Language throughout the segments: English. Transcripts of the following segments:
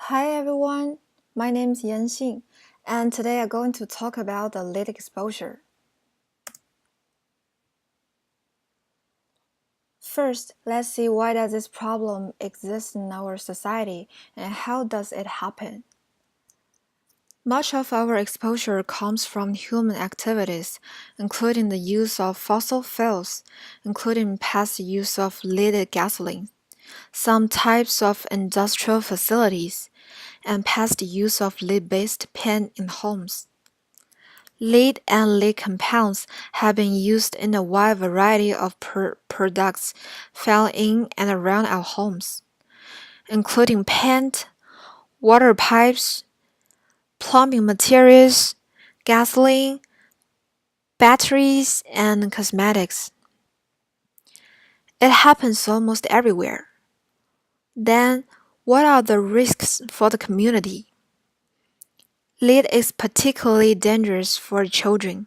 Hi everyone, my name is Yanxin, and today I'm going to talk about the lead exposure. First, let's see why does this problem exist in our society and how does it happen. Much of our exposure comes from human activities, including the use of fossil fuels, including past use of leaded gasoline, some types of industrial facilities, and past use of lead-based paint in homes. Lead and lead compounds have been used in a wide variety of products found in and around our homes, including paint, water pipes, plumbing materials, gasoline, batteries, and cosmetics. It happens almost everywhere. Then, what are the risks for the community? Lead is particularly dangerous for children.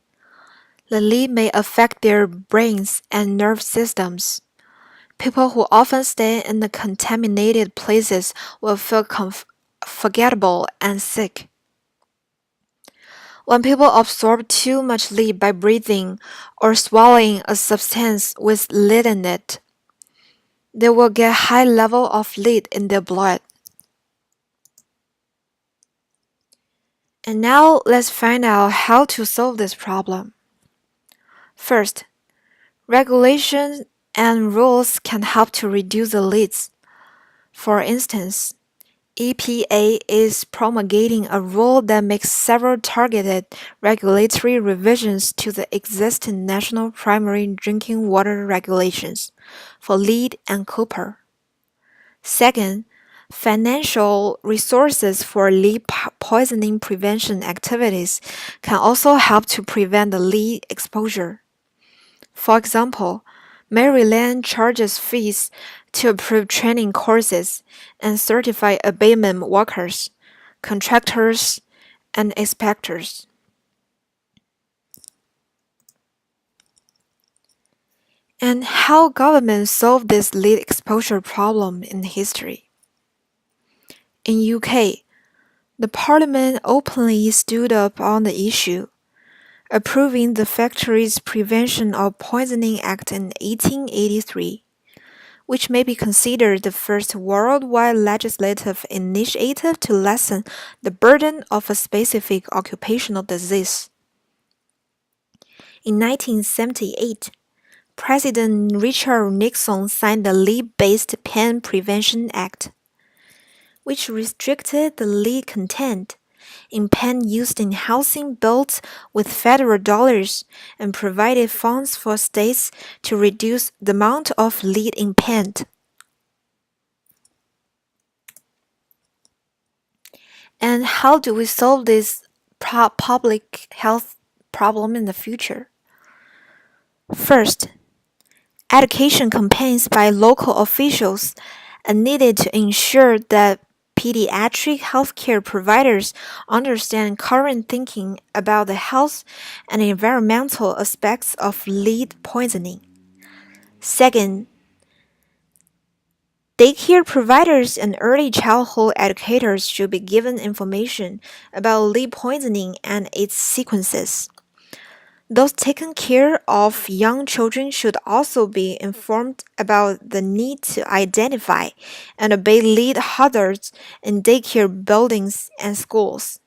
The lead may affect their brains and nerve systems. People who often stay in the contaminated places will feel forgettable and sick. When people absorb too much lead by breathing or swallowing a substance with lead in it, they will get high level of lead in their blood. And now let's find out how to solve this problem. First, regulations and rules can help to reduce the leads. For instance, EPA is promulgating a rule that makes several targeted regulatory revisions to the existing national primary drinking water regulations for lead and copper. Second, financial resources for lead poisoning prevention activities can also help to prevent the lead exposure. For example, Maryland charges fees to approve training courses and certify abatement workers, contractors, and inspectors. And how governments solve this lead exposure problem in history. In UK, the parliament openly stood up on the issue, approving the Factories Prevention of Poisoning Act in 1883. Which may be considered the first worldwide legislative initiative to lessen the burden of a specific occupational disease. In 1978, President Richard Nixon signed the Lead-Based Pain Prevention Act, which restricted the lead content in paint used in housing built with federal dollars and provided funds for states to reduce the amount of lead in paint. And how do we solve this public health problem in the future? First, education campaigns by local officials are needed to ensure that pediatric healthcare providers understand current thinking about the health and environmental aspects of lead poisoning. Second, daycare providers and early childhood educators should be given information about lead poisoning and its sequences. Those taking care of young children should also be informed about the need to identify and obey lead hazards in daycare buildings and schools.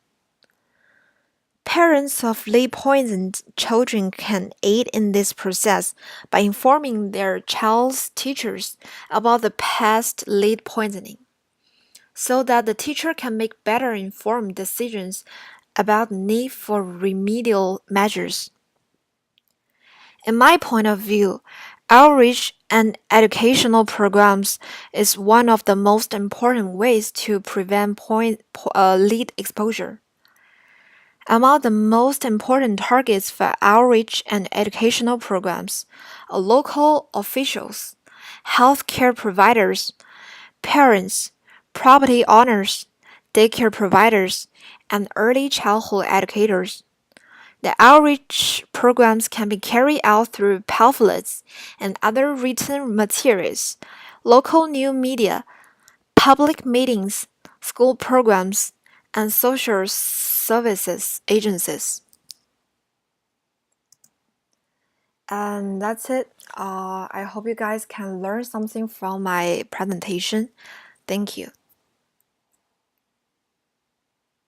Parents of lead poisoned children can aid in this process by informing their child's teachers about the past lead poisoning, so that the teacher can make better informed decisions about the need for remedial measures. In my point of view, outreach and educational programs is one of the most important ways to prevent lead exposure. Among the most important targets for outreach and educational programs are local officials, healthcare providers, parents, property owners, daycare providers, and early childhood educators. The outreach programs can be carried out through pamphlets and other written materials, local new media, public meetings, school programs, and social services agencies. And that's it. I hope you guys can learn something from my presentation. Thank you.